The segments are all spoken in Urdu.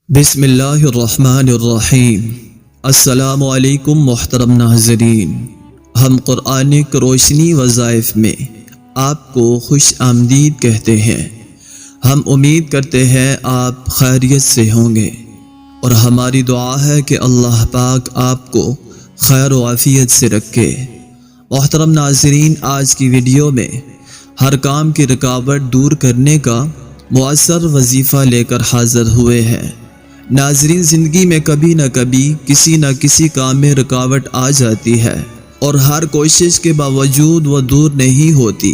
بسم اللہ الرحمن الرحیم۔ السلام علیکم محترم ناظرین، ہم قرآنک روشنی وظائف میں آپ کو خوش آمدید کہتے ہیں۔ ہم امید کرتے ہیں آپ خیریت سے ہوں گے، اور ہماری دعا ہے کہ اللہ پاک آپ کو خیر و عافیت سے رکھے۔ محترم ناظرین، آج کی ویڈیو میں ہر کام کی رکاوٹ دور کرنے کا مؤثر وظیفہ لے کر حاضر ہوئے ہیں۔ ناظرین، زندگی میں کبھی نہ کبھی کسی نہ کسی کام میں رکاوٹ آ جاتی ہے، اور ہر کوشش کے باوجود وہ دور نہیں ہوتی۔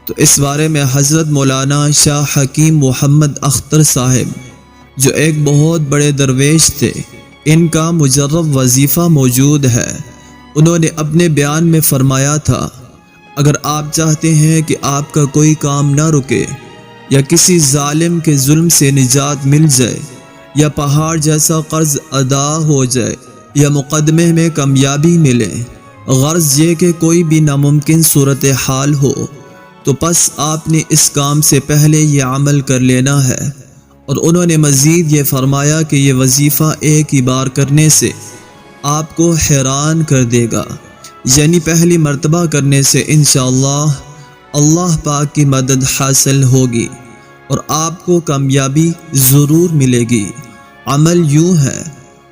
تو اس بارے میں حضرت مولانا شاہ حکیم محمد اختر صاحب، جو ایک بہت بڑے درویش تھے، ان کا مجرب وظیفہ موجود ہے۔ انہوں نے اپنے بیان میں فرمایا تھا، اگر آپ چاہتے ہیں کہ آپ کا کوئی کام نہ رکے، یا کسی ظالم کے ظلم سے نجات مل جائے، یا پہاڑ جیسا قرض ادا ہو جائے، یا مقدمے میں کامیابی ملے، غرض یہ کہ کوئی بھی ناممکن صورتحال ہو، تو پس آپ نے اس کام سے پہلے یہ عمل کر لینا ہے۔ اور انہوں نے مزید یہ فرمایا کہ یہ وظیفہ ایک ہی بار کرنے سے آپ کو حیران کر دے گا، یعنی پہلی مرتبہ کرنے سے انشاءاللہ اللہ پاک کی مدد حاصل ہوگی، اور آپ کو کامیابی ضرور ملے گی۔ عمل یوں ہے،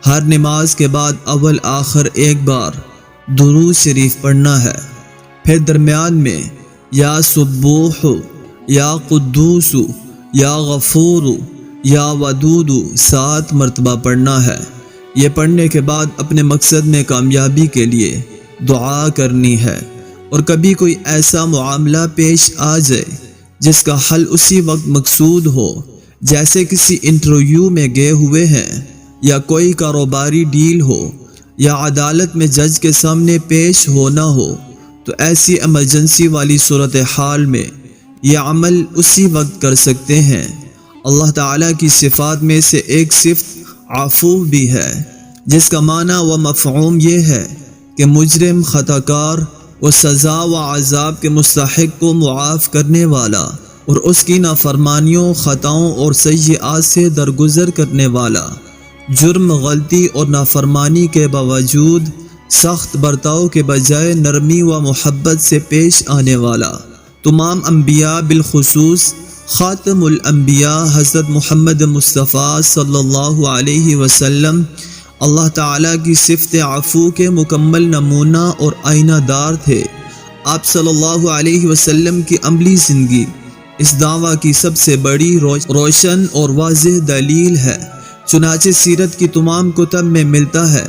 ہر نماز کے بعد اول آخر ایک بار درود شریف پڑھنا ہے، پھر درمیان میں یا سبوح، یا قدوس، یا غفور، یا wadudu 7 مرتبہ پڑھنا ہے۔ یہ پڑھنے کے بعد اپنے مقصد میں کامیابی کے لیے دعا کرنی ہے، اور کبھی کوئی ایسا معاملہ پیش آ جائے جس کا حل اسی وقت مقصود ہو، جیسے کسی انٹرویو میں گئے ہوئے ہیں، یا کوئی کاروباری ڈیل ہو، یا عدالت میں جج کے سامنے پیش ہونا ہو، تو ایسی ایمرجنسی والی صورتحال میں یہ عمل اسی وقت کر سکتے ہیں۔ اللہ تعالیٰ کی صفات میں سے ایک صفت عفو بھی ہے، جس کا معنی و مفہوم یہ ہے کہ مجرم، خطا کار و سزا و عذاب کے مستحق کو معاف کرنے والا، اور اس کی نافرمانیوں، خطاؤں اور سیئات سے درگزر کرنے والا، جرم، غلطی اور نافرمانی کے باوجود سخت برتاؤ کے بجائے نرمی و محبت سے پیش آنے والا۔ تمام انبیاء، بالخصوص خاتم الانبیاء حضرت محمد مصطفیٰ صلی اللہ علیہ وسلم، اللہ تعالیٰ کی صفت عفو کے مکمل نمونہ اور آئینہ دار تھے۔ آپ صلی اللہ علیہ وسلم کی عملی زندگی اس دعویٰ کی سب سے بڑی روشن اور واضح دلیل ہے۔ چنانچہ سیرت کی تمام کتب میں ملتا ہے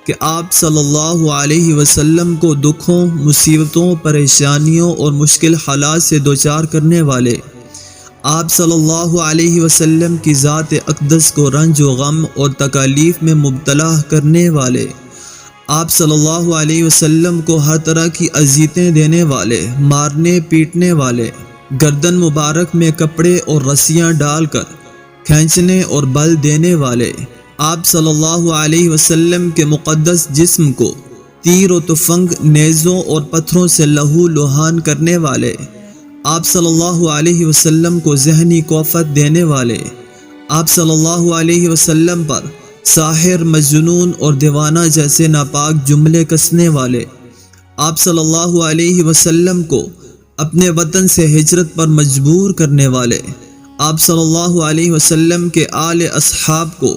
کہ آپ صلی اللہ علیہ وسلم کو دکھوں، مصیبتوں، پریشانیوں اور مشکل حالات سے دوچار کرنے والے، آپ صلی اللہ علیہ وسلم کی ذات اقدس کو رنج و غم اور تکالیف میں مبتلا کرنے والے، آپ صلی اللہ علیہ وسلم کو ہر طرح کی اذیتیں دینے والے، مارنے پیٹنے والے، گردن مبارک میں کپڑے اور رسیاں ڈال کر کھینچنے اور بل دینے والے، آپ صلی اللہ علیہ وسلم کے مقدس جسم کو تیر و تفنگ، نیزوں اور پتھروں سے لہو لہان کرنے والے، آپ صلی اللہ علیہ وسلم کو ذہنی قوت دینے والے، آپ صلی اللہ علیہ وسلم پر ساحر، مجنون اور دیوانہ جیسے ناپاک جملے کسنے والے، آپ صلی اللہ علیہ وسلم کو اپنے وطن سے ہجرت پر مجبور کرنے والے، آپ صلی اللہ علیہ وسلم کے آل اصحاب کو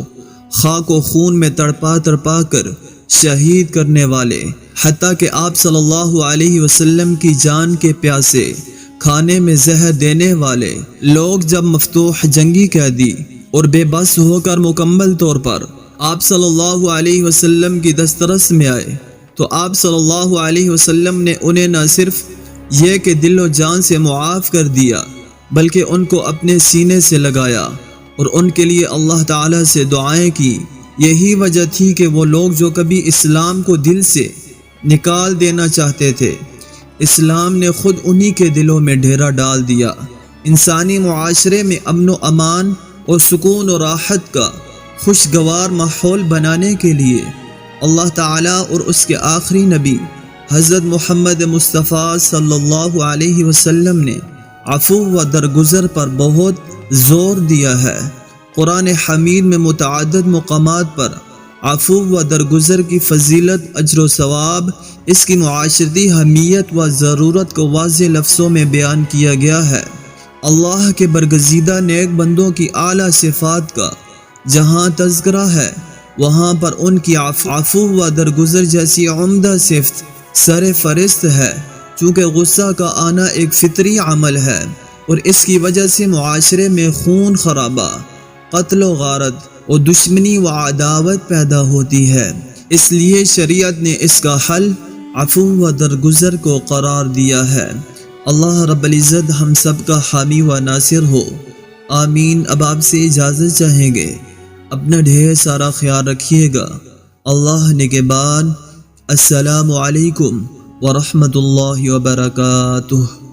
خاک و خون میں تڑپا تڑپا کر شہید کرنے والے، حتیٰ کہ آپ صلی اللہ علیہ وسلم کی جان کے پیاسے کھانے میں زہر دینے والے لوگ جب مفتوح جنگی قیدی اور بے بس ہو کر مکمل طور پر آپ صلی اللہ علیہ وسلم کی دسترس میں آئے، تو آپ صلی اللہ علیہ وسلم نے انہیں نہ صرف یہ کہ دل و جان سے معاف کر دیا، بلکہ ان کو اپنے سینے سے لگایا، اور ان کے لیے اللہ تعالیٰ سے دعائیں کی۔ یہی وجہ تھی کہ وہ لوگ جو کبھی اسلام کو دل سے نکال دینا چاہتے تھے، اسلام نے خود انہی کے دلوں میں ڈھیرا ڈال دیا۔ انسانی معاشرے میں امن و امان اور سکون و راحت کا خوشگوار ماحول بنانے کے لیے اللہ تعالیٰ اور اس کے آخری نبی حضرت محمد مصطفیٰ صلی اللہ علیہ وسلم نے عفو و درگزر پر بہت زور دیا ہے۔ قرآن حمید میں متعدد مقامات پر عفو و درگزر کی فضیلت، اجر و ثواب، اس کی معاشرتی اہمیت و ضرورت کو واضح لفظوں میں بیان کیا گیا ہے۔ اللہ کے برگزیدہ نیک بندوں کی اعلیٰ صفات کا جہاں تذکرہ ہے، وہاں پر ان کی عفو و درگزر جیسی عمدہ صفت سر فہرست ہے۔ چونکہ غصہ کا آنا ایک فطری عمل ہے اور اس کی وجہ سے معاشرے میں خون خرابہ، قتل و غارت اور دشمنی و عداوت پیدا ہوتی ہے، اس لیے شریعت نے اس کا حل عفو و درگزر کو قرار دیا ہے۔ اللہ رب العزت ہم سب کا حامی و ناصر ہو، آمین۔ اب آپ سے اجازت چاہیں گے، اپنا ڈھیر سارا خیال رکھیے گا۔ اللہ نگہبان۔ السلام علیکم ورحمۃ اللہ وبرکاتہ۔